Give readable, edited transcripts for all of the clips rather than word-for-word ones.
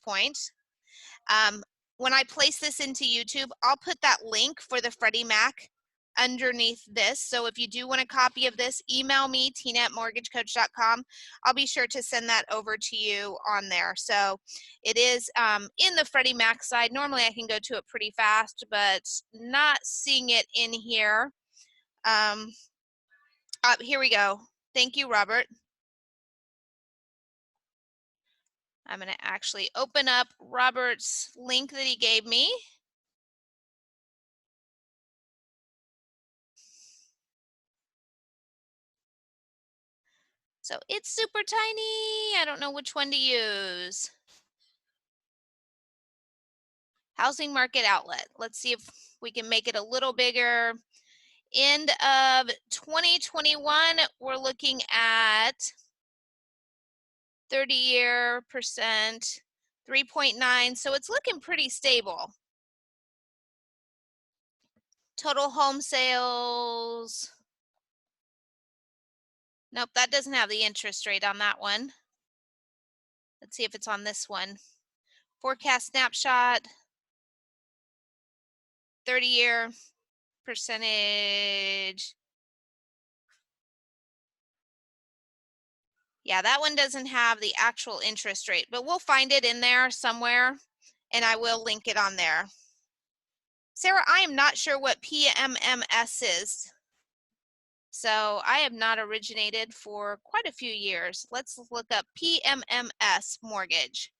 point. When I place this into YouTube, I'll put that link for the Freddie Mac underneath this. So if you do want a copy of this, email me, tina@mortgagecoach.com. I'll be sure to send that over to you on there. So it is in the Freddie Mac side. Normally I can go to it pretty fast, but not seeing it in here. Here we go. Thank you, Robert. I'm going to actually open up Robert's link that he gave me. So it's super tiny. I don't know which one to use. Housing market outlet. Let's see if we can make it a little bigger. End of 2021, we're looking at 30-year percent, 3.9. So it's looking pretty stable. Total home sales. Nope, that doesn't have the interest rate on that one. Let's see if it's on this one. Forecast snapshot, 30-year percentage. Yeah, that one doesn't have the actual interest rate, but we'll find it in there somewhere and I will link it on there. Sarah, I am not sure what PMMS is. So I have not originated for quite a few years. Let's look up PMMS mortgage.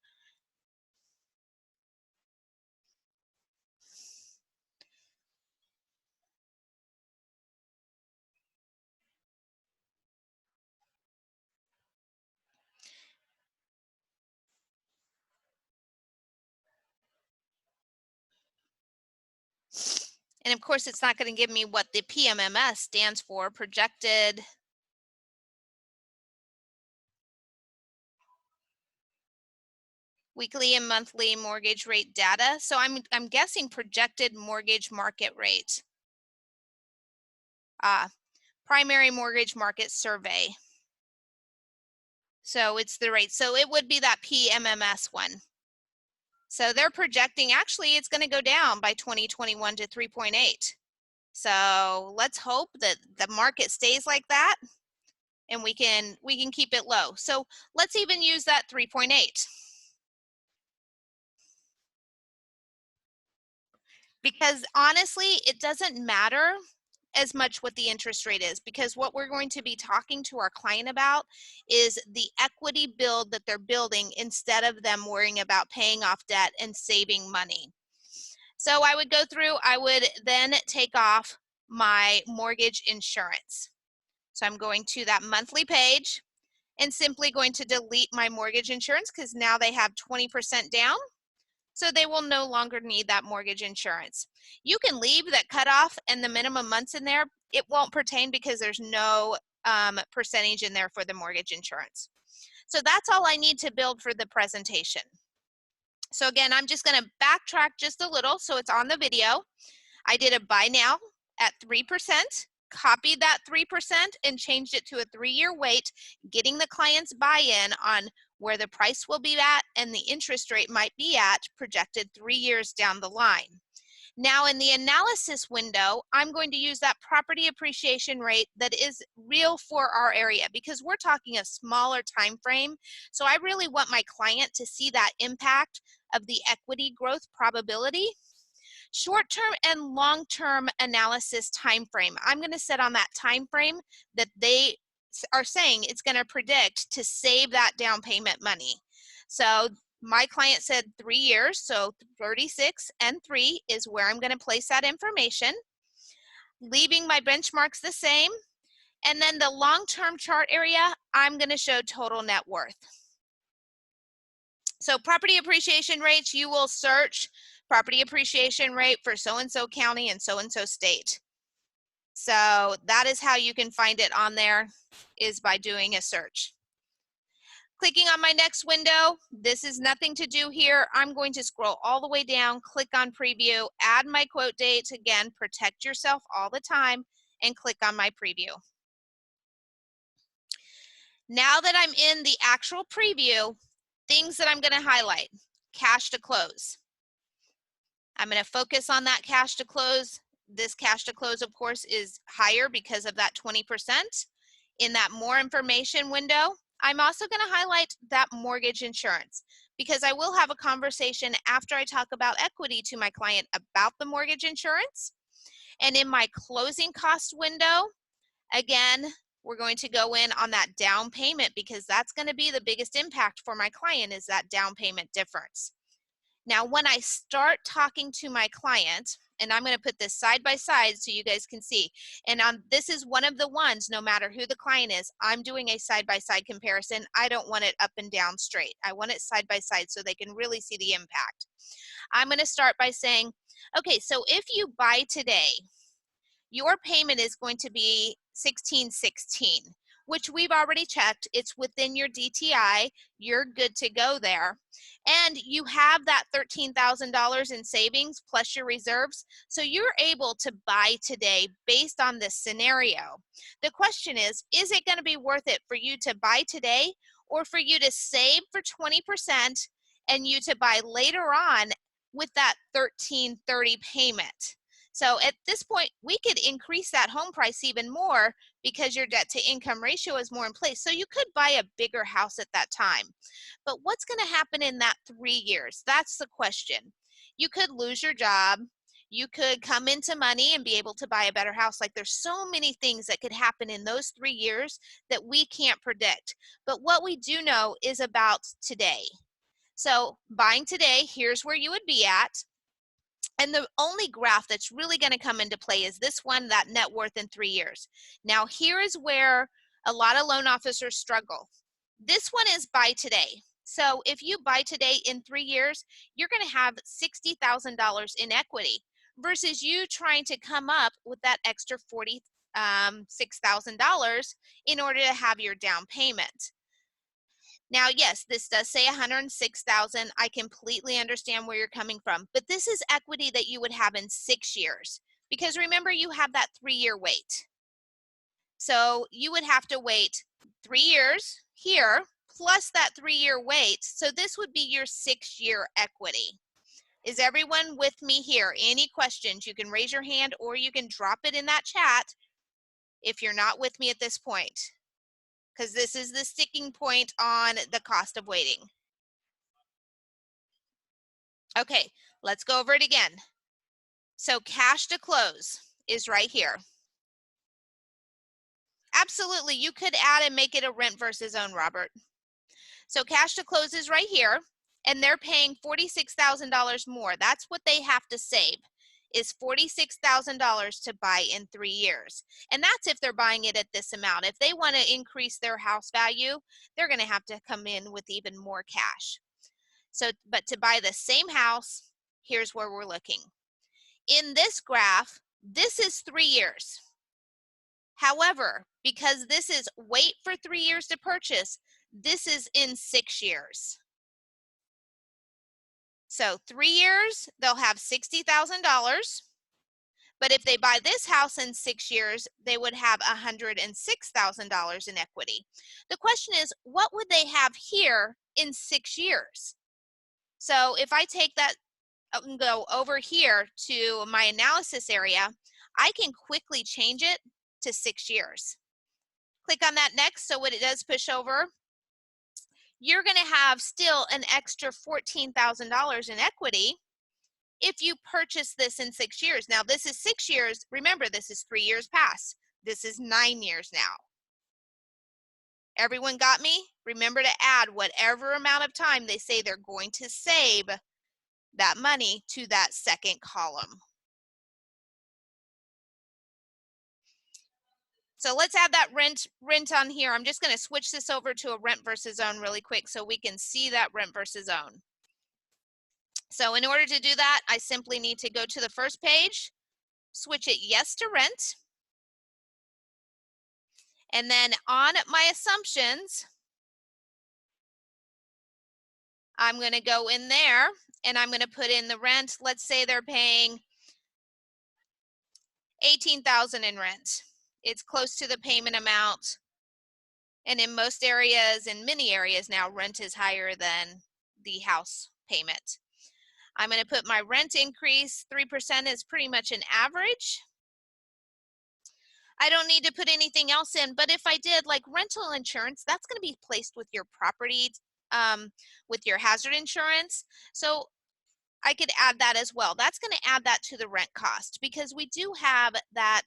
And of course, it's not going to give me what the PMMS stands for, projected weekly and monthly mortgage rate data. So I'm guessing projected mortgage market rate. Primary mortgage market survey. So it's the rate. So it would be that PMMS one. So they're projecting, actually, it's going to go down by 2021 to 3.8. So let's hope that the market stays like that and we can keep it low. So let's even use that 3.8. Because honestly, it doesn't matter as much what the interest rate is, because what we're going to be talking to our client about is the equity build that they're building instead of them worrying about paying off debt and saving money. So I would go through, I would then take off my mortgage insurance. So I'm going to that monthly page and simply going to delete my mortgage insurance because now they have 20% down. So they will no longer need that mortgage insurance. You can leave that cutoff and the minimum months in there. It won't pertain because there's no percentage in there for the mortgage insurance. So that's all I need to build for the presentation. So again, I'm just going to backtrack just a little so it's on the video. I did a buy now at 3%, copied that 3% and changed it to a 3-year wait, getting the client's buy-in on where the price will be at and the interest rate might be at projected 3 years down the line. Now in the analysis window, I'm going to use that property appreciation rate that is real for our area because we're talking a smaller time frame. So I really want my client to see that impact of the equity growth probability. Short-term and long-term analysis time frame. I'm going to set on that time frame that they are saying it's going to predict to save that down payment money. So my client said 3 years, so 36 and 3 is where I'm going to place that information, leaving my benchmarks the same. And then the long-term chart area, I'm going to show total net worth. So property appreciation rates, you will search property appreciation rate for so-and-so county and so-and-so state. So that is how you can find it on there, is by doing a search. Clicking on my next window, this is nothing to do here. I'm going to scroll all the way down, click on preview, add my quote dates. Again, protect yourself all the time and click on my preview. Now that I'm in the actual preview, things that I'm going to highlight. cash to close. I'm going to focus on that cash to close. This cash to close, of course, is higher because of that 20%. In that more information window, I'm also going to highlight that mortgage insurance because I will have a conversation after I talk about equity to my client about the mortgage insurance. And in my closing cost window, again, we're going to go in on that down payment because that's going to be the biggest impact for my client is that down payment difference. Now, when I start talking to my client, and I'm going to put this side by side so you guys can see, and this is one of the ones, no matter who the client is, I'm doing a side by side comparison. I don't want it up and down straight. I want it side by side so they can really see the impact. I'm going to start by saying, okay, so if you buy today, your payment is going to be $1,616, which we've already checked. It's within your DTI. You're good to go there. And you have that $13,000 in savings plus your reserves. So you're able to buy today based on this scenario. The question is it going to be worth it for you to buy today or for you to save for 20% and you to buy later on with that $1,330 payment? So at this point, we could increase that home price even more because your debt to income ratio is more in place. So you could buy a bigger house at that time. But what's going to happen in that 3 years? That's the question. You could lose your job. You could come into money and be able to buy a better house. Like there's so many things that could happen in those 3 years that we can't predict. But what we do know is about today. So buying today, here's where you would be at. And the only graph that's really going to come into play is this one, that net worth in 3 years. Now, here is where a lot of loan officers struggle. This one is buy today. So if you buy today in 3 years, you're going to have $60,000 in equity versus you trying to come up with that extra $46,000 in order to have your down payment. Now, yes, this does say 106,000. I completely understand where you're coming from, but this is equity that you would have in 6 years because remember you have that 3-year wait. So you would have to wait 3 years here plus that 3-year wait. So this would be your 6-year equity. Is everyone with me here? Any questions? You can raise your hand or you can drop it in that chat if you're not with me at this point, because this is the sticking point on the cost of waiting. Okay, let's go over it again. So cash to close is right here. Absolutely, you could add and make it a rent versus own, Robert. So cash to close is right here, and they're paying $46,000 more. That's what they have to save, is $46,000 to buy in 3 years. And that's if they're buying it at this amount. If they want to increase their house value, they're going to have to come in with even more cash. So, but to buy the same house, here's where we're looking. In this graph, this is 3 years. However, because this is wait for 3 years to purchase, this is in 6 years. So 3 years, they'll have $60,000. But if they buy this house in 6 years, they would have $106,000 in equity. The question is, what would they have here in 6 years? So if I take that and go over here to my analysis area, I can quickly change it to 6 years. Click on that next. So when it does push over, you're going to have still an extra $14,000 in equity if you purchase this in 6 years. Now this is 6 years. Remember, this is 3 years past. This is 9 years now. Everyone got me? Remember to add whatever amount of time they say they're going to save that money to that second column. So let's add that rent on here. I'm just going to switch this over to a rent versus own really quick so we can see that rent versus own. So in order to do that, I simply need to go to the first page, switch it yes to rent. And then on my assumptions, I'm going to go in there and I'm going to put in the rent. Let's say they're paying $18,000 in rent. It's close to the payment amount. And in most areas, in many areas now, rent is higher than the house payment. I'm going to put my rent increase, 3% is pretty much an average. I don't need to put anything else in, but if I did like rental insurance, that's going to be placed with your property, with your hazard insurance. So I could add that as well. That's going to add that to the rent cost because we do have that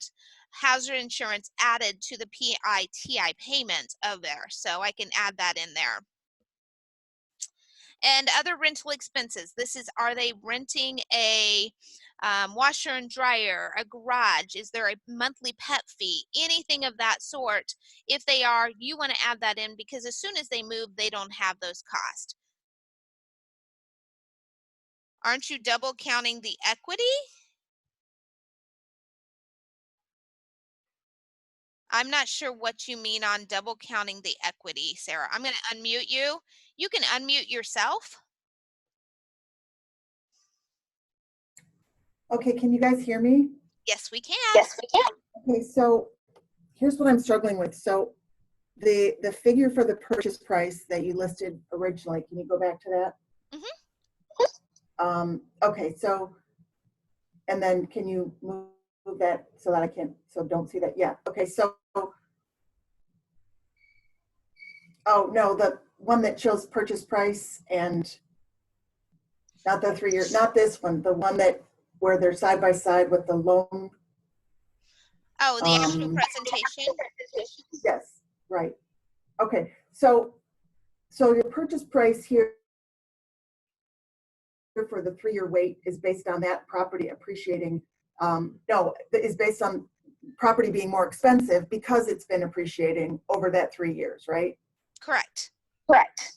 hazard insurance added to the PITI payment of there. So I can add that in there. And other rental expenses. This is, are they renting a washer and dryer, a garage? Is there a monthly pet fee? Anything of that sort. If they are, you want to add that in because as soon as they move, they don't have those costs. Aren't you double counting the equity? I'm not sure what you mean on double counting the equity, Sarah. I'm going to unmute you. You can unmute yourself. Okay, can you guys hear me? Yes, we can. Yes, we can. Okay, so here's what I'm struggling with. So the figure for the purchase price that you listed originally, can you go back to that? Okay, so, and then can you move that so that I can, so don't see that yet. Okay, so, oh no, the one that shows purchase price and not the 3 year, not this one, the one that where they're side by side with the loan. Oh, the actual presentation? Yes, right. Okay, so your purchase price here for the 3 year wait is based on that property appreciating, no, is based on property being more expensive because it's been appreciating over that 3 years, right? Correct. Correct.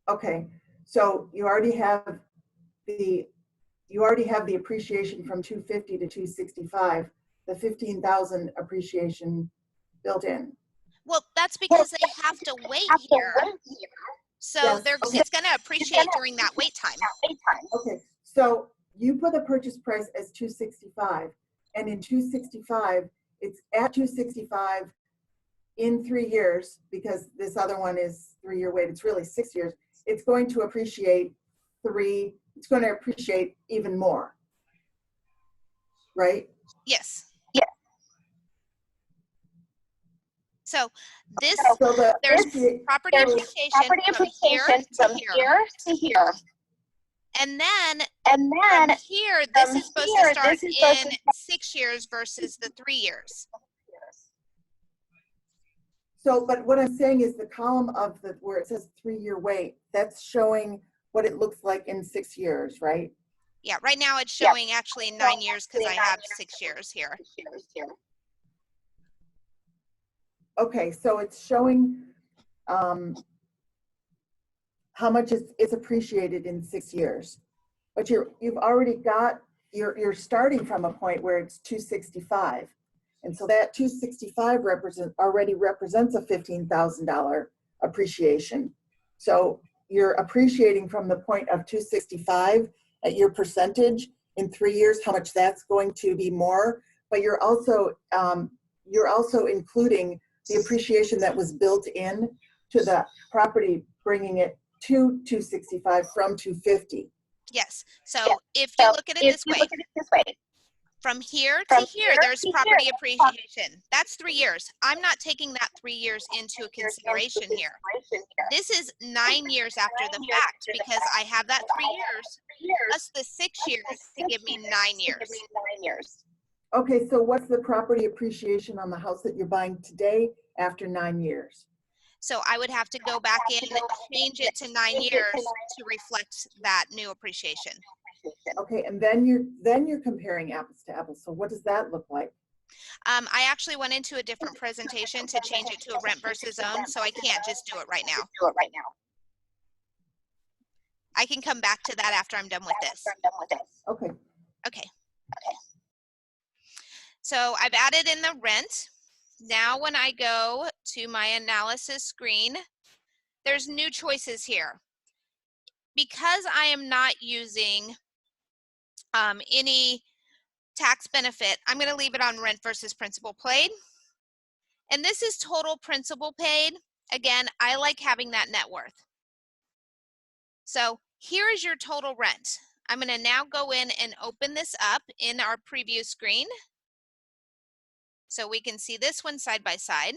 Okay, so you already have the appreciation from 250 to 265, the 15,000 appreciation built in. Well, that's because they have to wait here. So Yes, okay. It's going to appreciate during that wait time. Okay, so you put the purchase price as 265, and in 265, it's at 265 in 3 years, because this other one is 3 year wait, it's really 6 years. It's going to appreciate it's going to appreciate even more, right? Yes. Yeah. So this, So there's property appreciation from here to here. And then from here, this is supposed to start in 6 years versus the 3 years. So, but what I'm saying is the column of where it says 3 year wait, that's showing what it looks like in 6 years, right? Yeah, right now it's showing actually 9 years because I have 6 years here. Okay, so it's showing how much it's appreciated in 6 years, but you've already got, you're starting from a point where it's 265, and so that 265 already represents a $15,000 appreciation. So you're appreciating from the point of 265 at your percentage in 3 years, how much that's going to be more, but you're also including the appreciation that was built in to the property, bringing it to 265 from 250. Yes. So if you look at it this way, from here to here, there's property appreciation. That's 3 years. I'm not taking that 3 years into consideration here. This is 9 years after the fact because I have that 3 years plus the 6 years to give me 9 years. Okay, so what's the property appreciation on the house that you're buying today after 9 years? So I would have to go back in and change it to 9 years to reflect that new appreciation. Okay, and then you're comparing apples to apples. So what does that look like? I actually went into a different presentation to change it to a rent versus own, so I can't just do it right now. I can come back to that after I'm done with this. Okay. Okay. So I've added in the rent. Now when I go to my analysis screen, there's new choices here. Because I am not using any tax benefit, I'm going to leave it on rent versus principal paid. And this is total principal paid. Again, I like having that net worth. So Here is your total rent. I'm going to now go in and open this up in our preview screen so we can see this one side by side.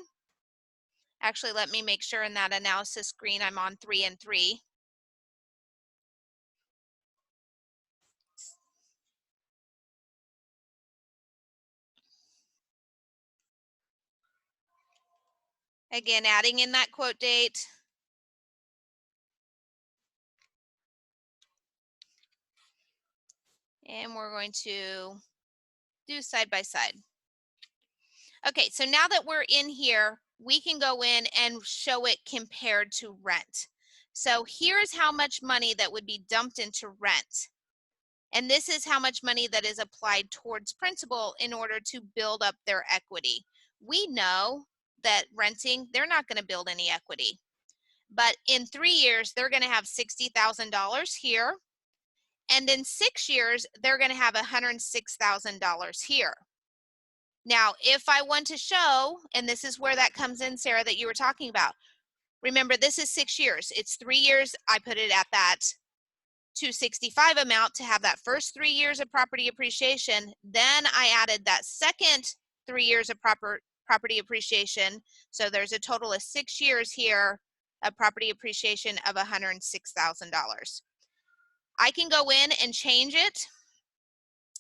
Actually, let me make sure in that analysis screen I'm on 3 and 3. Again, adding in that quote date. And we're going to do side by side. Okay, so now that we're in here, we can go in and show it compared to rent. So here's how much money that would be dumped into rent. And this is how much money that is applied towards principal in order to build up their equity. We know that renting, they're not going to build any equity. But in 3 years, they're going to have $60,000 here. And in 6 years, they're going to have $106,000 here. Now, if I want to show, and this is where that comes in, Sarah, that you were talking about. Remember, this is 6 years. It's 3 years. I put it at that 265 amount to have that first 3 years of property appreciation. Then I added that second 3 years of property appreciation. So there's a total of 6 years here of property appreciation of $106,000. I can go in and change it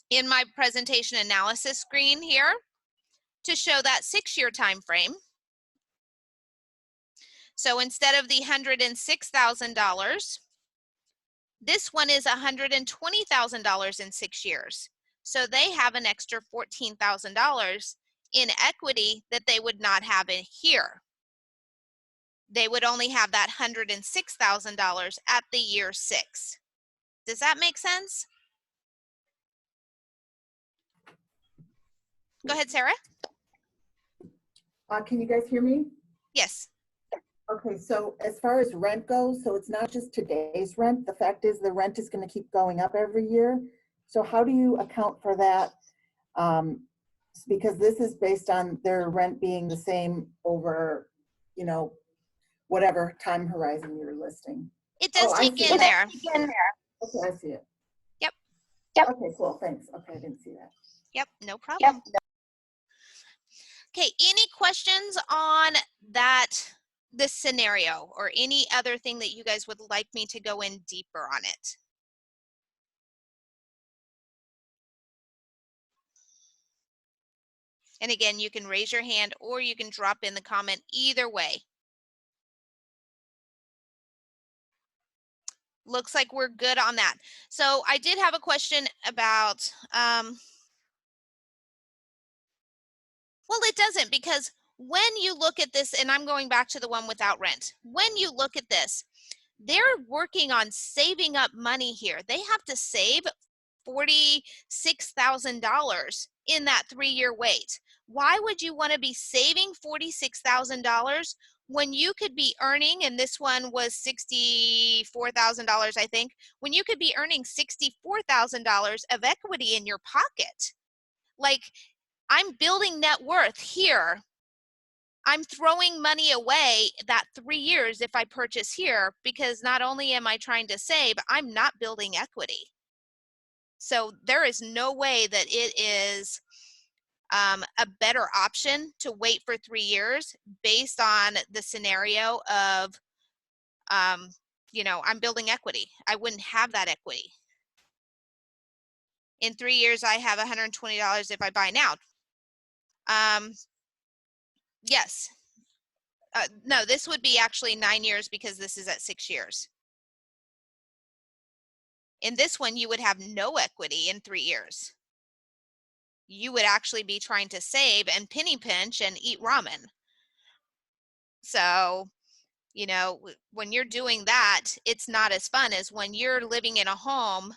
in my presentation analysis screen here to show that 6-year time frame. So instead of the $106,000, this one is $120,000 in 6 years. So they have an extra $14,000 in equity that they would not have in here. They would only have that $106,000 at the year 6. Does that make sense? Go ahead, Sarah. Can you guys hear me? Yes. Okay, so as far as rent goes, so it's not just today's rent. The fact is the rent is going to keep going up every year. So how do you account for that? Because this is based on their rent being the same over, you know, whatever time horizon you're listing. It does take in there. Okay, I see it. Yep. Okay, cool, thanks. Okay, I didn't see that. Yep, no problem. Okay, any questions on this scenario or any other thing that you guys would like me to go in deeper on it? And again, you can raise your hand or you can drop in the comment, either way. Looks like we're good on that. So I did have a question about, well, it doesn't, because when you look at this, and I'm going back to the one without rent, when you look at this, they're working on saving up money here. They have to save $46,000 in that 3-year wait. Why would you want to be saving $46,000 when you could be earning, and this one was $64,000, I think, when you could be earning $64,000 of equity in your pocket? Like, I'm building net worth here. I'm throwing money away that 3 years if I purchase here, because not only am I trying to save, I'm not building equity. So there is no way that it is a better option to wait for 3 years based on the scenario of, you know, I'm building equity. I wouldn't have that equity. In 3 years, I have $120 if I buy now. Yes. No, this would be actually 9 years because this is at 6 years. In this one, you would have no equity in 3 years. You would actually be trying to save and penny pinch and eat ramen. So, you know, when you're doing that, it's not as fun as when you're living in a home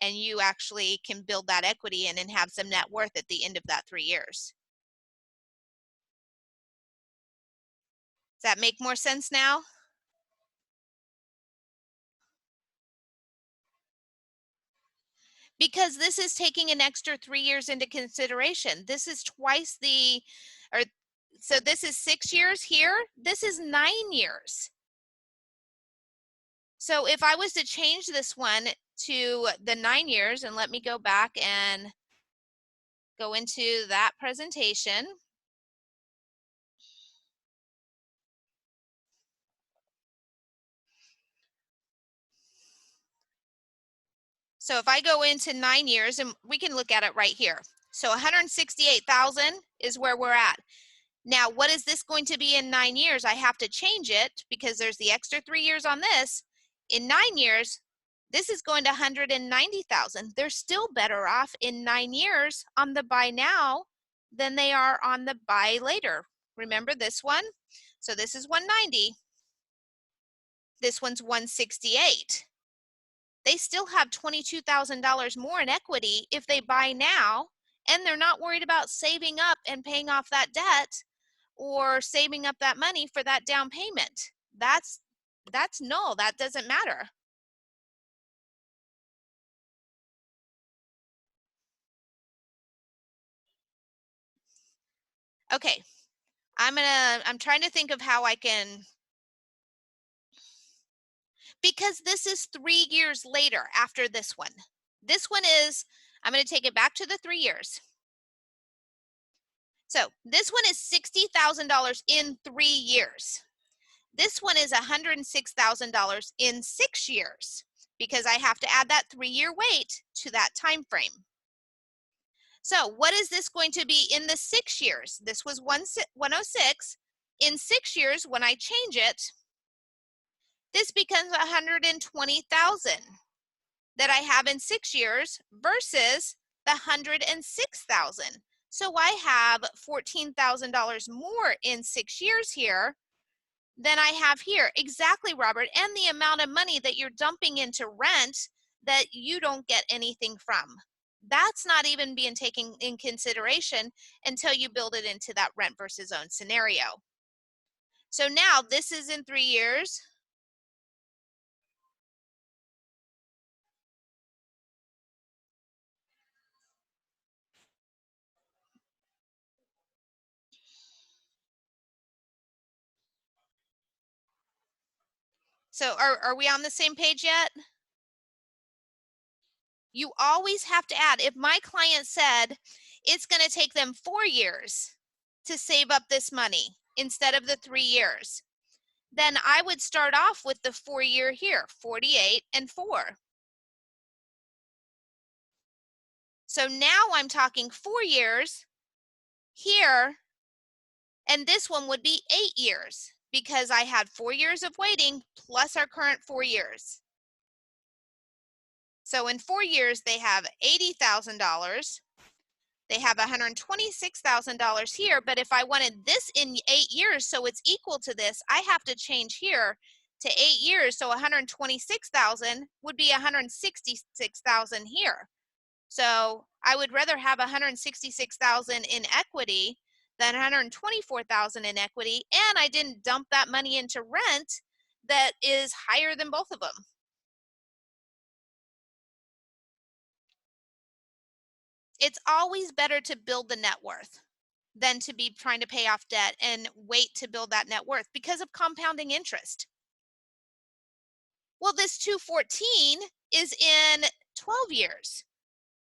and you actually can build that equity in and have some net worth at the end of that 3 years. Does that make more sense now? Because this is taking an extra 3 years into consideration. This is twice the, or so this is 6 years here. This is 9 years. So if I was to change this one to the 9 years, and let me go back and go into that presentation. So if I go into 9 years, and we can look at it right here. So 168,000 is where we're at. Now, what is this going to be in 9 years? I have to change it because there's the extra 3 years on this. In 9 years, this is going to 190,000. They're still better off in 9 years on the buy now than they are on the buy later. Remember this one? So this is 190. This one's 168. They still have $22,000 more in equity if they buy now, and they're not worried about saving up and paying off that debt or saving up that money for that down payment. That's null. That doesn't matter. Okay, I'm trying to think of how I can, because this is 3 years later after this one. This one is, I'm going to take it back to the 3 years. So this one is $60,000 in 3 years. This one is $106,000 in 6 years because I have to add that 3-year wait to that time frame. So what is this going to be in the 6 years? This was 106. In 6 years, when I change it, this becomes 120,000 that I have in 6 years versus the 106,000. So I have $14,000 more in 6 years here than I have here. Exactly, Robert. And the amount of money that you're dumping into rent that you don't get anything from. That's not even being taken in consideration until you build it into that rent versus own scenario. So now this is in 3 years. So are we on the same page yet? You always have to add. If my client said it's going to take them 4 years to save up this money instead of the 3 years, then I would start off with the 4 year here, 48 and 4. So now I'm talking 4 years here, and this one would be 8 years because I had 4 years of waiting plus our current 4 years. So in 4 years, they have $80,000. They have $126,000 here, but if I wanted this in 8 years, so it's equal to this, I have to change here to 8 years. So 126,000 would be 166,000 here. So I would rather have 166,000 in equity than 124,000 in equity, and I didn't dump that money into rent that is higher than both of them. It's always better to build the net worth than to be trying to pay off debt and wait to build that net worth because of compounding interest. Well, this 214 is in 12 years.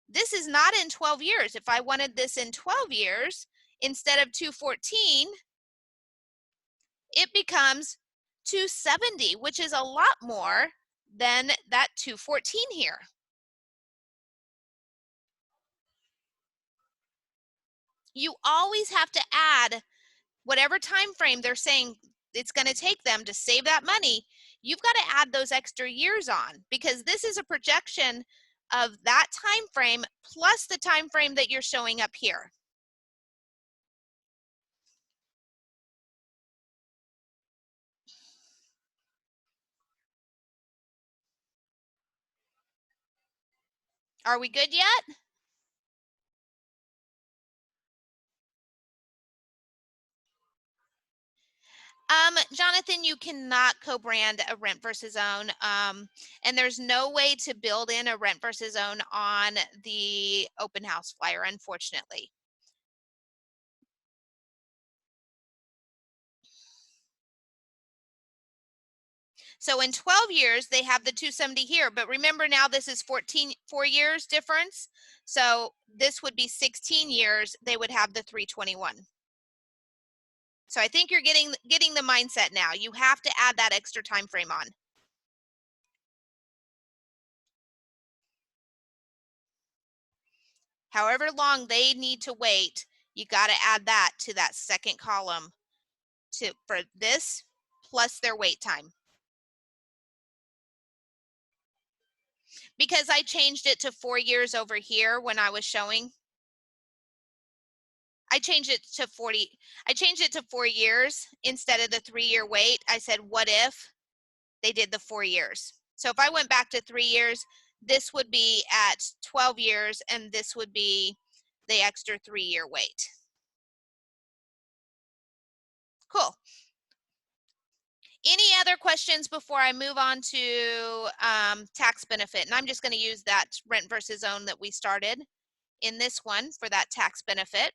This is not in 12 years. If I wanted this in 12 years, instead of 214, it becomes 270, which is a lot more than that 214 here. You always have to add whatever time frame they're saying it's going to take them to save that money. You've got to add those extra years on because this is a projection of that time frame plus the time frame that you're showing up here. Are we good yet? Jonathan, you cannot co-brand a rent versus own, and there's no way to build in a rent versus own on the open house flyer, unfortunately. So in 12 years, they have the 270 here, but remember now this is 4 years difference. So this would be 16 years, they would have the 321. So I think you're getting the mindset now. You have to add that extra time frame on. However long they need to wait, you got to add that to that second column for this plus their wait time. Because I changed it to 4 years over here when I was showing. I changed it to 4 years instead of the 3-year wait. I said, what if they did the 4 years? So if I went back to 3 years, this would be at 12 years and this would be the extra 3-year wait. Cool. Any other questions before I move on to tax benefit? And I'm just going to use that rent versus own that we started in this one for that tax benefit.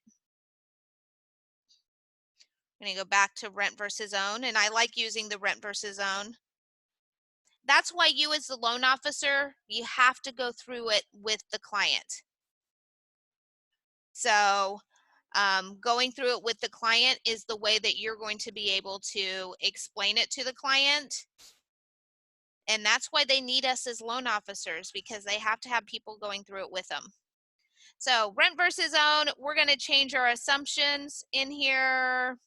I'm going to go back to rent versus own, and I like using the rent versus own. That's why you as the loan officer, you have to go through it with the client. So going through it with the client is the way that you're going to be able to explain it to the client. And that's why they need us as loan officers, because they have to have people going through it with them. So rent versus own, we're going to change our assumptions in here.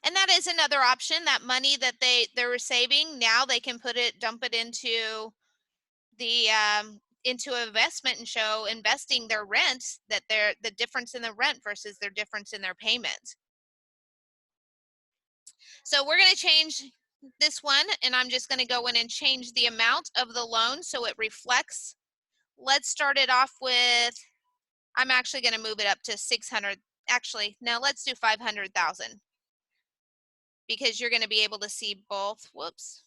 And that is another option. That money that they were saving, now they can dump it into the into investment and show investing their rent, that the difference in the rent versus their difference in their payment. So we're going to change this one, and I'm just going to go in and change the amount of the loan so it reflects. Let's start it off with, I'm actually going to move it up to 600. Actually, no, let's do 500,000, because you're going to be able to see both. Whoops.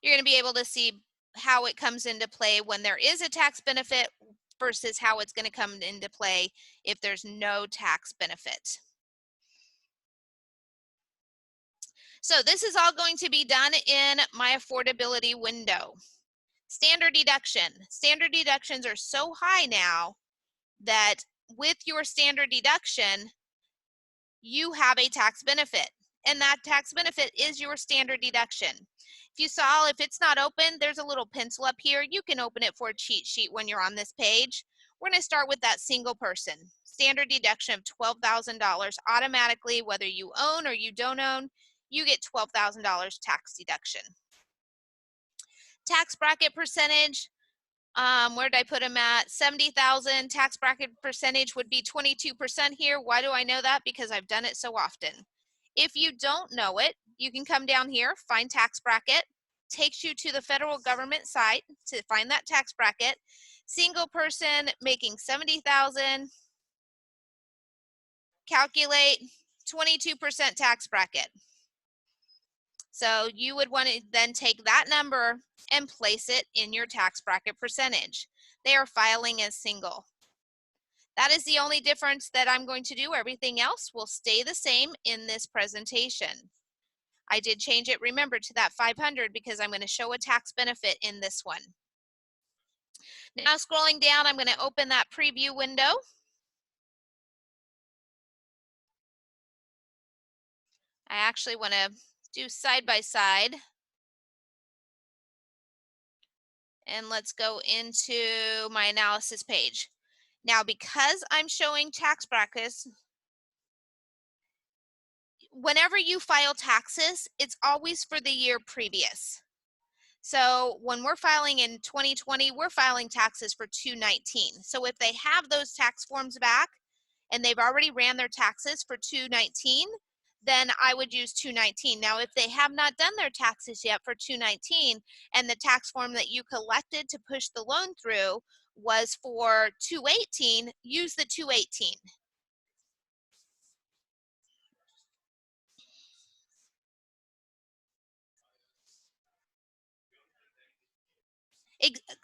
You're going to be able to see how it comes into play when there is a tax benefit versus how it's going to come into play if there's no tax benefit. So this is all going to be done in my affordability window. Standard deduction. Standard deductions are so high now that with your standard deduction, you have a tax benefit, and that tax benefit is your standard deduction. If you saw, if it's not open, there's a little pencil up here. You can open it for a cheat sheet when you're on this page. We're going to start with that single person. Standard deduction of $12,000 automatically, whether you own or you don't own, you get $12,000 tax deduction. Tax bracket percentage, where did I put them at? 70,000. Tax bracket percentage would be 22% here. Why do I know that? Because I've done it so often. If you don't know it, you can come down here, find tax bracket, takes you to the federal government site to find that tax bracket. Single person making 70,000, calculate 22% tax bracket. So you would want to then take that number and place it in your tax bracket percentage. They are filing as single. That is the only difference that I'm going to do. Everything else will stay the same in this presentation. I did change it, remember, to that 500 because I'm going to show a tax benefit in this one. Now scrolling down, I'm going to open that preview window. I actually want to do side by side. And let's go into my analysis page. Now, because I'm showing tax brackets, whenever you file taxes, it's always for the year previous. So when we're filing in 2020, we're filing taxes for 2019. So if they have those tax forms back and they've already ran their taxes for 2019, then I would use 2019. Now, if they have not done their taxes yet for 2019 and the tax form that you collected to push the loan through was for 2018, use the 2018.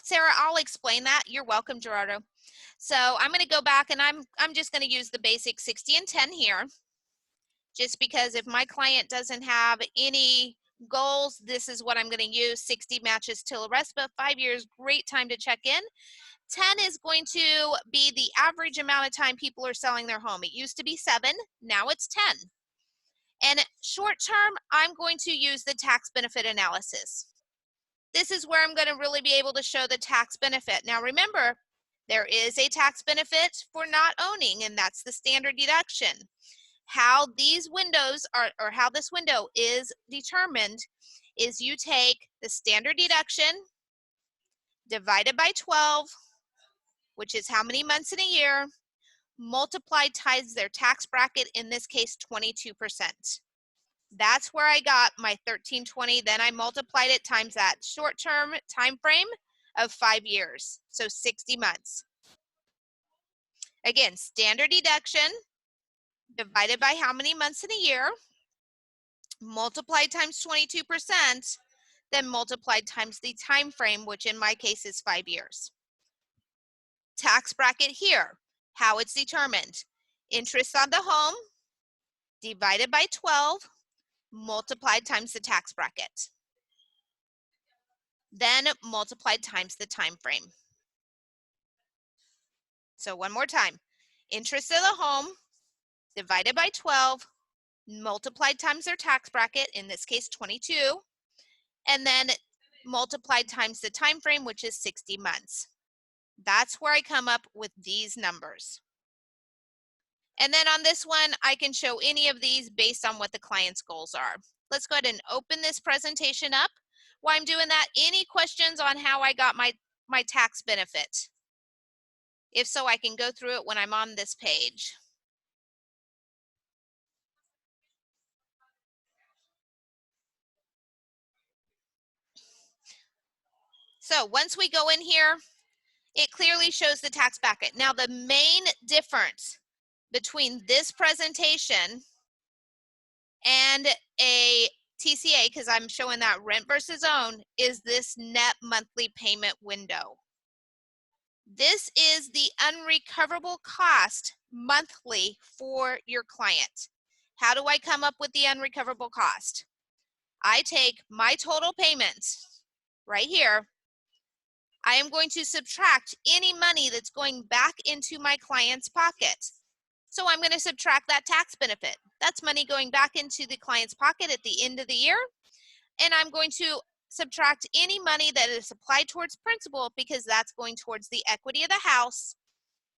Sarah, I'll explain that. You're welcome, Gerardo. So I'm going to go back and I'm just going to use the basic 60 and 10 here. Just because if my client doesn't have any goals, this is what I'm going to use. 60 matches till RESPA, 5 years, great time to check in. 10 is going to be the average amount of time people are selling their home. It used to be 7, now it's 10. And short term, I'm going to use the tax benefit analysis. This is where I'm going to really be able to show the tax benefit. Now remember, there is a tax benefit for not owning, and that's the standard deduction. How these windows are, or how this window is determined, is you take the standard deduction divided by 12, which is how many months in a year, multiplied times their tax bracket, in this case 22%. That's where I got my 1320. Then I multiplied it times that short-term time frame of 5 years, so 60 months. Again, standard deduction divided by how many months in a year, multiplied times 22%, then multiplied times the time frame, which in my case is 5 years. Tax bracket here, how it's determined. Interest on the home divided by 12, multiplied times the tax bracket. Then multiplied times the time frame. So one more time. Interest of the home divided by 12, multiplied times their tax bracket, in this case 22, and then multiplied times the time frame, which is 60 months. That's where I come up with these numbers. And then on this one, I can show any of these based on what the client's goals are. Let's go ahead and open this presentation up. While I'm doing that, any questions on how I got my tax benefit? If so, I can go through it when I'm on this page. So once we go in here, it clearly shows the tax bracket. Now the main difference between this presentation and a TCA, because I'm showing that rent versus own, is this net monthly payment window. This is the unrecoverable cost monthly for your client. How do I come up with the unrecoverable cost? I take my total payments right here. I am going to subtract any money that's going back into my client's pocket. So I'm going to subtract that tax benefit. That's money going back into the client's pocket at the end of the year. And I'm going to subtract any money that is applied towards principal, because that's going towards the equity of the house.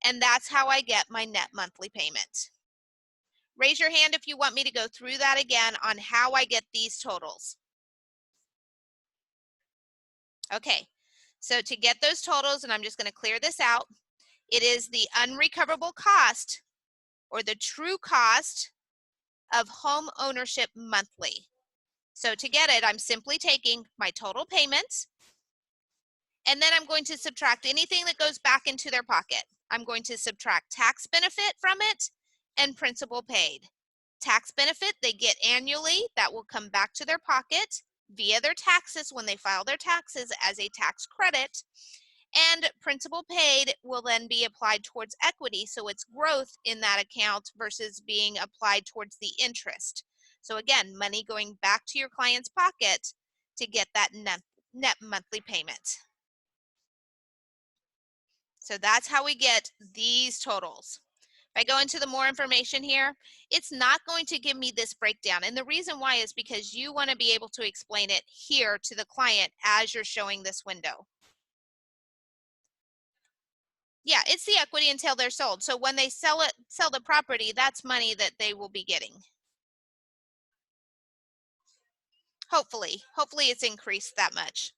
And that's how I get my net monthly payment. Raise your hand if you want me to go through that again on how I get these totals. Okay, so to get those totals, and I'm just going to clear this out, it is the unrecoverable cost, or the true cost of home ownership monthly. So to get it, I'm simply taking my total payments, and then I'm going to subtract anything that goes back into their pocket. I'm going to subtract tax benefit from it and principal paid. Tax benefit they get annually, that will come back to their pocket via their taxes when they file their taxes as a tax credit. And principal paid will then be applied towards equity, so it's growth in that account versus being applied towards the interest. So again, money going back to your client's pocket to get that net monthly payment. So that's how we get these totals. If I go into the more information here, it's not going to give me this breakdown. And the reason why is because you want to be able to explain it here to the client as you're showing this window. Yeah, it's the equity until they're sold. So when they sell the property, that's money that they will be getting. Hopefully it's increased that much.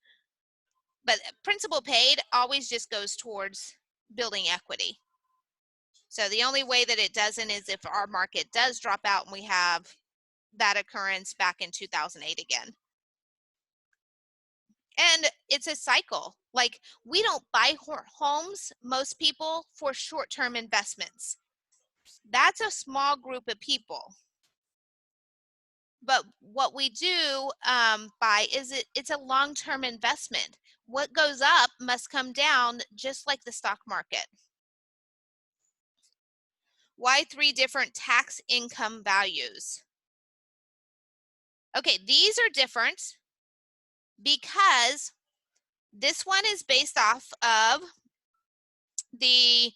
But principal paid always just goes towards building equity. So the only way that it doesn't is if our market does drop out and we have that occurrence back in 2008 again. And it's a cycle. Like, we don't buy homes, most people, for short-term investments. That's a small group of people. But what we do buy is it's a long-term investment. what goes up must come down, just like the stock market. Why 3 different tax income values? Okay, these are different because this one is based off of the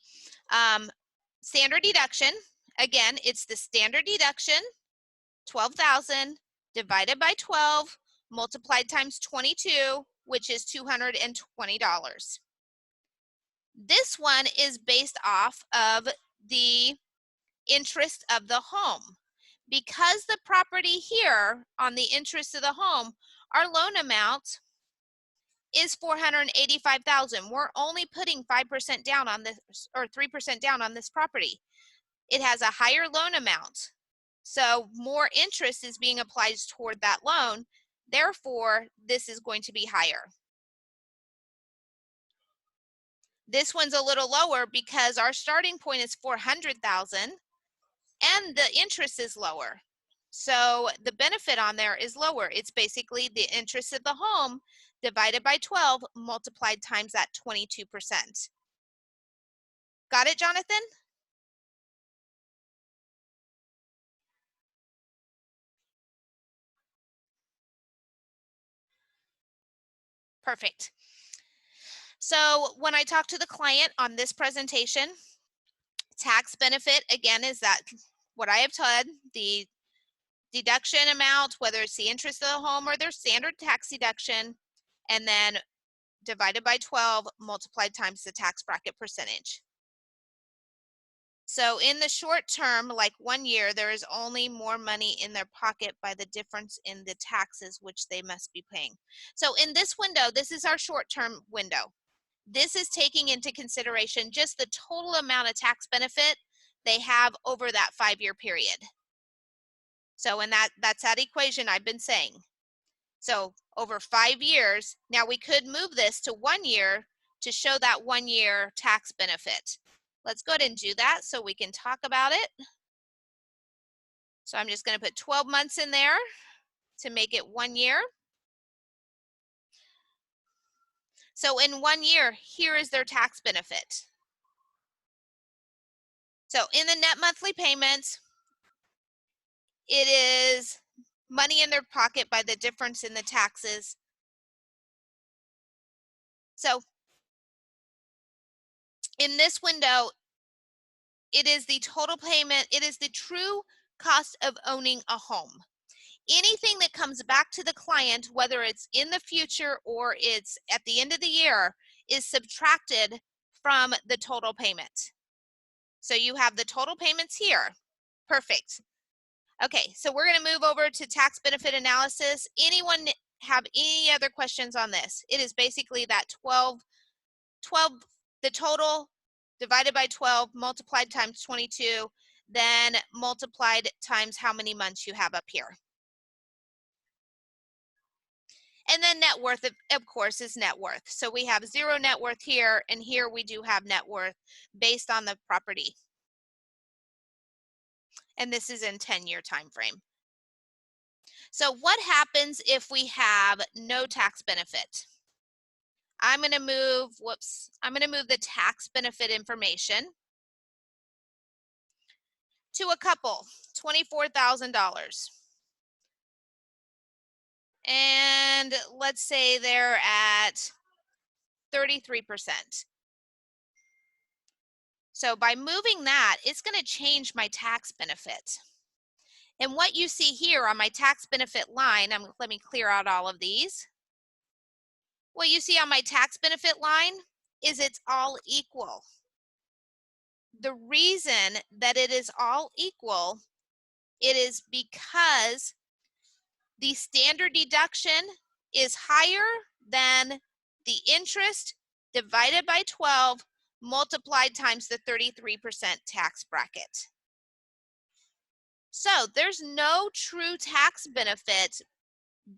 standard deduction. Again, it's the standard deduction, 12,000 divided by 12, multiplied times 22, which is $220. This one is based off of the interest of the home. Because the property here on the interest of the home, our loan amount is 485,000. We're only putting 5% down on this, or 3% down on this property. It has a higher loan amount, so more interest is being applied toward that loan. Therefore, this is going to be higher. This one's a little lower because our starting point is 400,000 and the interest is lower. So the benefit on there is lower. It's basically the interest of the home divided by 12 multiplied times that 22%. Got it, Jonathan? Perfect. So when I talk to the client on this presentation, tax benefit, again, is that what I have said, the deduction amount, whether it's the interest of the home or their standard tax deduction, and then divided by 12, multiplied times the tax bracket percentage. So in the short term, like 1 year, there is only more money in their pocket by the difference in the taxes which they must be paying. So in this window, this is our short-term window. This is taking into consideration just the total amount of tax benefit they have over that 5-year period. So and that's that equation I've been saying. So over 5 years, now we could move this to 1 year to show that 1 year tax benefit. Let's go ahead and do that so we can talk about it. So I'm just going to put 12 months in there to make it 1 year. So in 1 year, here is their tax benefit. So in the net monthly payments, it is money in their pocket by the difference in the taxes. So in this window, it is the total payment. It is the true cost of owning a home. Anything that comes back to the client, whether it's in the future or it's at the end of the year, is subtracted from the total payment. So you have the total payments here. Perfect. Okay, so we're going to move over to tax benefit analysis. Anyone have any other questions on this? It is basically that 12, the total divided by 12, multiplied times 22, then multiplied times how many months you have up here. And then net worth, of course, is net worth. So we have 0 net worth here, and here we do have net worth based on the property. And this is in 10-year time frame. So what happens if we have no tax benefit? I'm going to move, I'm going to move the tax benefit information to a couple, $24,000. And let's say they're at 33%. So by moving that, it's going to change my tax benefit. And what you see here on my tax benefit line, let me clear out all of these. What you see on my tax benefit line is it's all equal. The reason that it is all equal, it is because the standard deduction is higher than the interest divided by 12 multiplied times the 33% tax bracket. So there's no true tax benefit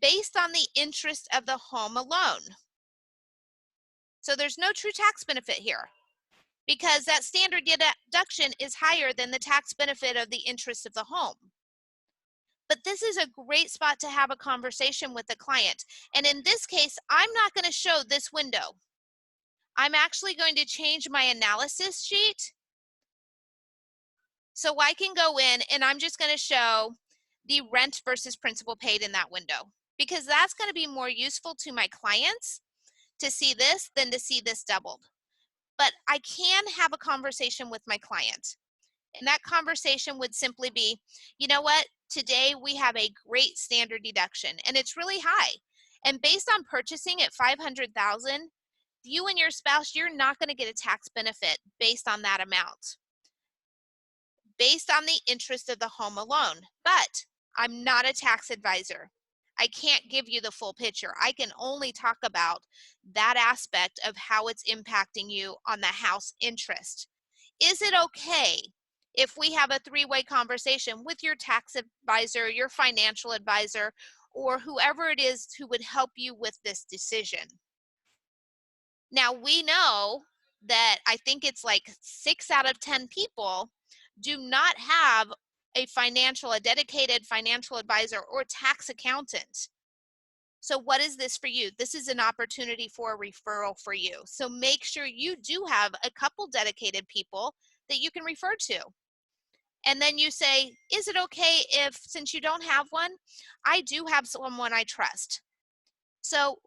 based on the interest of the home alone. So there's no true tax benefit here because that standard deduction is higher than the tax benefit of the interest of the home. But this is a great spot to have a conversation with the client. And in this case, I'm not going to show this window. I'm actually going to change my analysis sheet so I can go in and I'm just going to show the rent versus principal paid in that window, because that's going to be more useful to my clients to see this than to see this doubled. But I can have a conversation with my client. And that conversation would simply be, you know what, today we have a great standard deduction and it's really high. And based on purchasing at 500,000, you and your spouse, you're not going to get a tax benefit based on that amount, based on the interest of the home alone. But I'm not a tax advisor. I can't give you the full picture. I can only talk about that aspect of how it's impacting you on the house interest. Is it okay if we have a three-way conversation with your tax advisor, your financial advisor, or whoever it is who would help you with this decision? Now, we know that I think it's like 6 out of 10 people do not have a dedicated financial advisor or tax accountant. So what is this for you? This is an opportunity for a referral for you. So make sure you do have a couple dedicated people that you can refer to. And then you say, is it okay if, since you don't have one, I do have someone I trust? So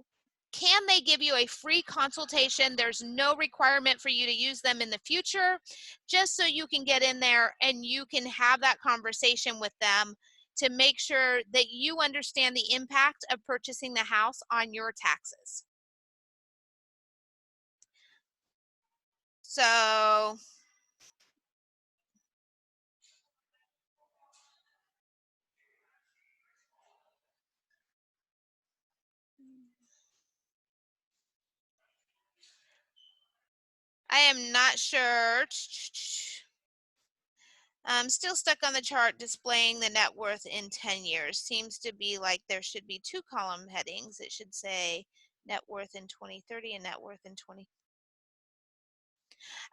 can they give you a free consultation? There's no requirement for you to use them in the future, just so you can get in there and you can have that conversation with them to make sure that you understand the impact of purchasing the house on your taxes. So I am not sure. I'm still stuck on the chart displaying the net worth in 10 years. Seems to be like there should be 2 column headings. It should say net worth in 2030 and net worth in 20.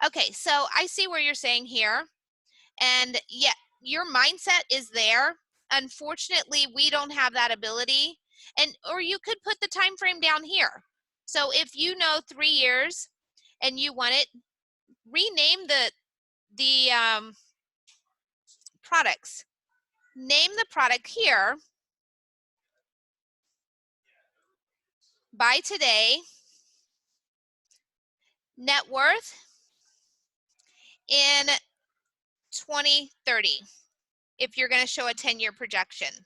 Okay, so I see where you're saying here. And yeah, your mindset is there. Unfortunately, we don't have that ability. And or you could put the time frame down here. So if you know 3 years and you want it, rename the products. Name the product here, buy today, net worth in 2030, if you're going to show a 10-year projection.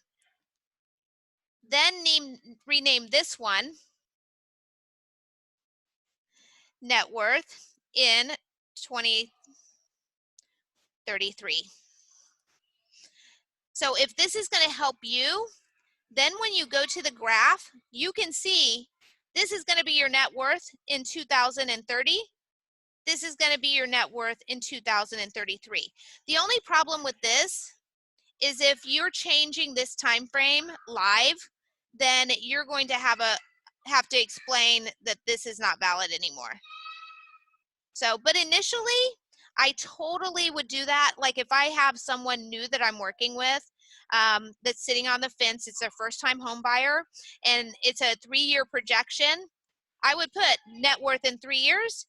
Then rename this one net worth in 2033. So if this is going to help you, then when you go to the graph, you can see this is going to be your net worth in 2030. This is going to be your net worth in 2033. The only problem with this is if you're changing this time frame live, then you're going to have to explain that this is not valid anymore. So, but initially, I totally would do that. Like if I have someone new that I'm working with that's sitting on the fence, it's their first time home buyer, and it's a 3-year projection, I would put net worth in 3 years,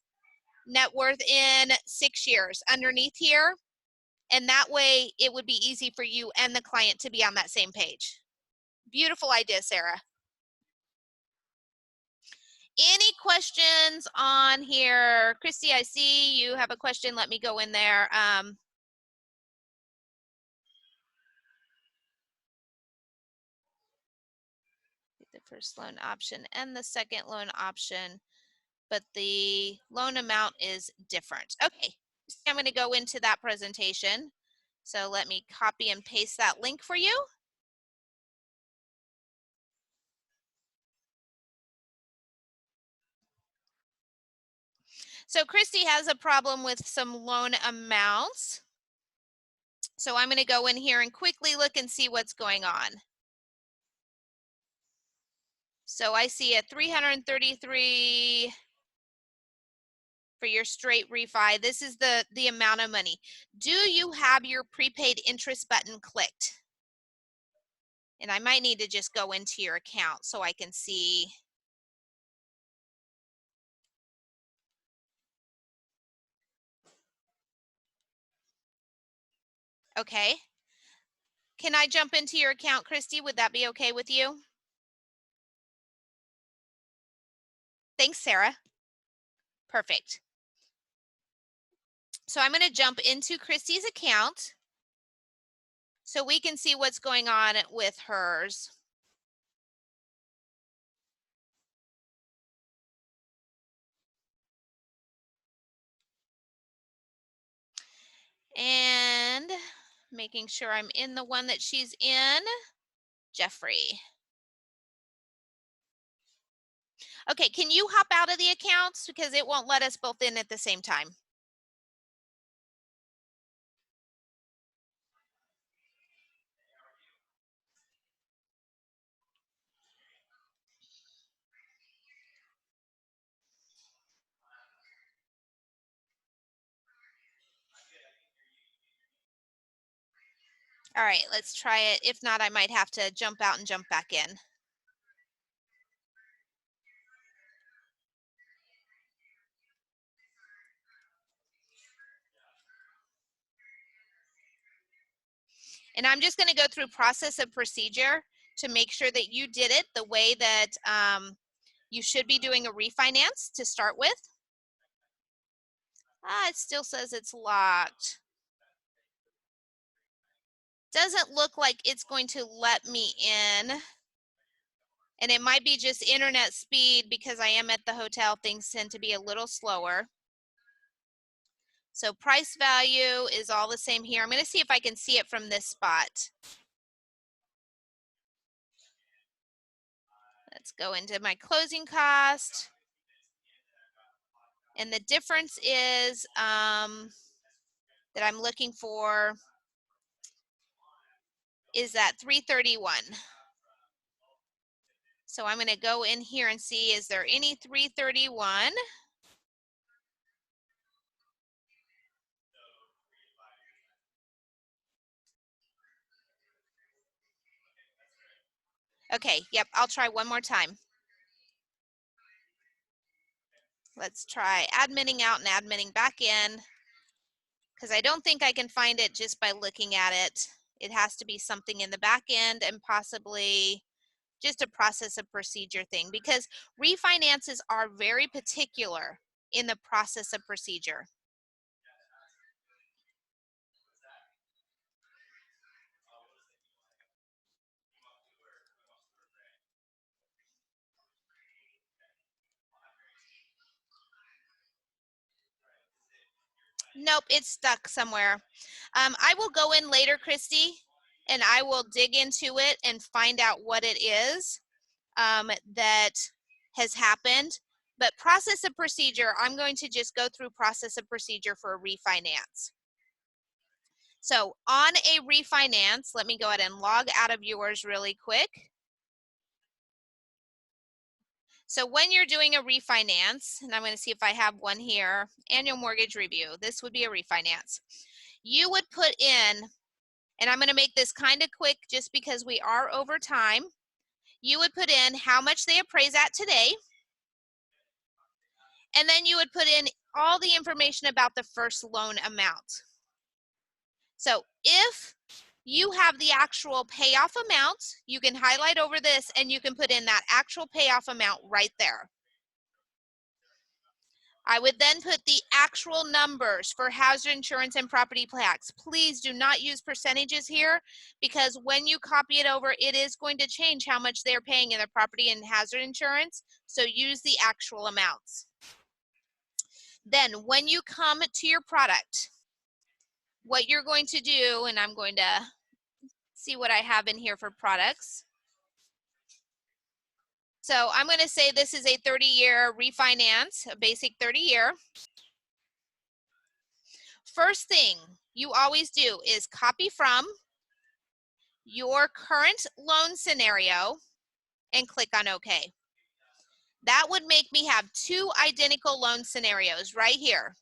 net worth in 6 years underneath here. And that way it would be easy for you and the client to be on that same page. Beautiful idea, Sarah. Any questions on here? Christy, I see you have a question. Let me go in there. The first loan option and the second loan option, but the loan amount is different. Okay, I'm going to go into that presentation. So let me copy and paste that link for you. So Christy has a problem with some loan amounts. So I'm going to go in here and quickly look and see what's going on. So I see a 333 for your straight refi. This is the amount of money. Do you have your prepaid interest button clicked? And I might need to just go into your account so I can see. Okay. Can I jump into your account, Christy? Would that be okay with you? Thanks, Sarah. Perfect. So I'm going to jump into Christy's account so we can see what's going on with hers. And making sure I'm in the one that she's in, Jeffrey. Okay, can you hop out of the accounts because it won't let us both in at the same time? All right, let's try it. If not, I might have to jump out and jump back in. And I'm just going to go through process of procedure to make sure that you did it the way that you should be doing a refinance to start with. It still says it's locked. Doesn't look like it's going to let me in. And it might be just internet speed because I am at the hotel. Things tend to be a little slower. So price value is all the same here. I'm going to see if I can see it from this spot. Let's go into my closing cost. And the difference is that I'm looking for is that 331. So I'm going to go in here and see, is there any 331? Okay, yep, I'll try one more time. Let's try admitting out and admitting back in, because I don't think I can find it just by looking at it. It has to be something in the back end and possibly just a process of procedure thing, because refinances are very particular in the process of procedure. Nope, it's stuck somewhere. I will go in later, Christy, and I will dig into it and find out what it is that has happened. But process of procedure, I'm going to just go through process of procedure for a refinance. So on a refinance, let me go ahead and log out of yours really quick. So when you're doing a refinance, and I'm going to see if I have one here, annual mortgage review, this would be a refinance. You would put in, and I'm going to make this kind of quick just because we are over time. You would put in how much they appraise at today. And then you would put in all the information about the first loan amount. So if you have the actual payoff amount, you can highlight over this and you can put in that actual payoff amount right there. I would then put the actual numbers for hazard insurance and property tax. Please do not use percentages here, because when you copy it over, it is going to change how much they're paying in their property and hazard insurance. So use the actual amounts. Then when you come to your product, what you're going to do, and I'm going to see what I have in here for products. So I'm going to say this is a 30-year refinance, a basic 30-year. First thing you always do is copy from your current loan scenario and click on OK. That would make me have two identical loan scenarios right here.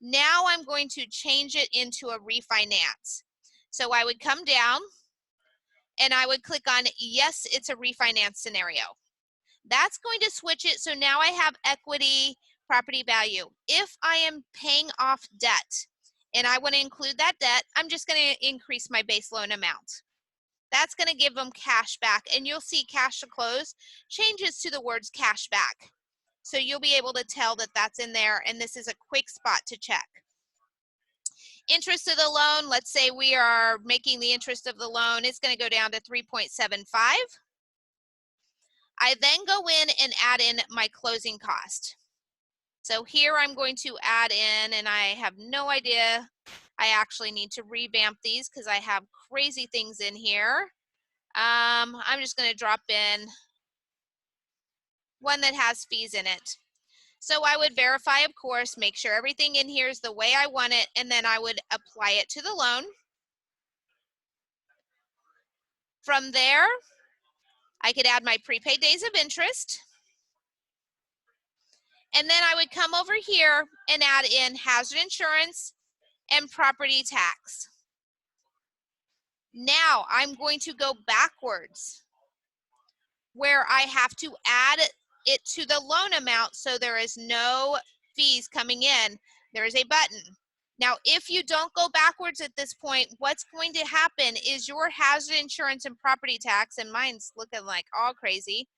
Now I'm going to change it into a refinance. So I would come down and I would click on yes, it's a refinance scenario. That's going to switch it. So now I have equity property value. If I am paying off debt and I want to include that debt, I'm just going to increase my base loan amount. That's going to give them cash back, and you'll see cash to close changes to the words cash back. So you'll be able to tell that that's in there, and this is a quick spot to check. Interest of the loan, let's say we are making the interest of the loan, it's going to go down to 3.75. I then go in and add in my closing cost. So here I'm going to add in, and I have no idea. I actually need to revamp these because I have crazy things in here. I'm just going to drop in one that has fees in it. So I would verify, of course, make sure everything in here is the way I want it, and then I would apply it to the loan. From there, I could add my prepaid days of interest. And then I would come over here and add in hazard insurance and property tax. Now I'm going to go backwards where I have to add it to the loan amount so there is no fees coming in. There is a button. Now, if you don't go backwards at this point, what's going to happen is your hazard insurance and property tax, and mine's looking like all crazy.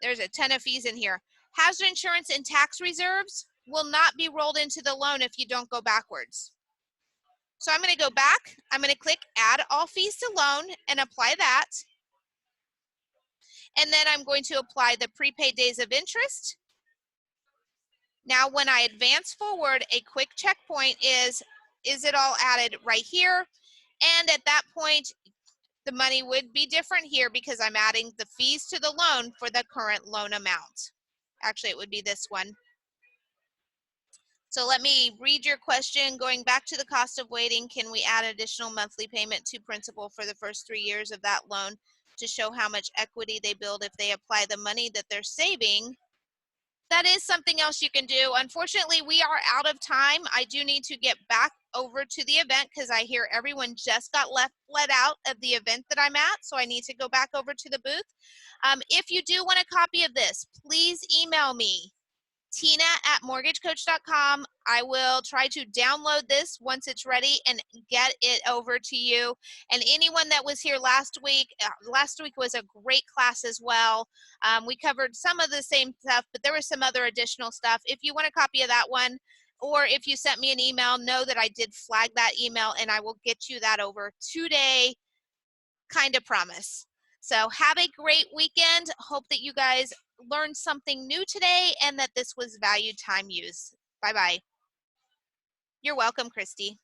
There's a ton of fees in here. Hazard insurance and tax reserves will not be rolled into the loan if you don't go backwards. So I'm going to go back. I'm going to click add all fees to loan and apply that. And then I'm going to apply the prepaid days of interest. Now, when I advance forward, a quick checkpoint is it all added right here? And at that point, the money would be different here because I'm adding the fees to the loan for the current loan amount. Actually, it would be this one. So let me read your question. Going back to the cost of waiting, can we add additional monthly payment to principal for the first 3 years of that loan to show how much equity they build if they apply the money that they're saving? That is something else you can do. Unfortunately, we are out of time. I do need to get back over to the event because I hear everyone just got let out of the event that I'm at, so I need to go back over to the booth. If you do want a copy of this, please email me, tina@mortgagecoach.com. I will try to download this once it's ready and get it over to you. And anyone that was here last week was a great class as well. We covered some of the same stuff, but there was some other additional stuff. If you want a copy of that one, or if you sent me an email, know that I did flag that email and I will get you that over today, kind of promise. So have a great weekend. Hope that you guys learned something new today and that this was valued time used. Bye-bye. You're welcome, Christy.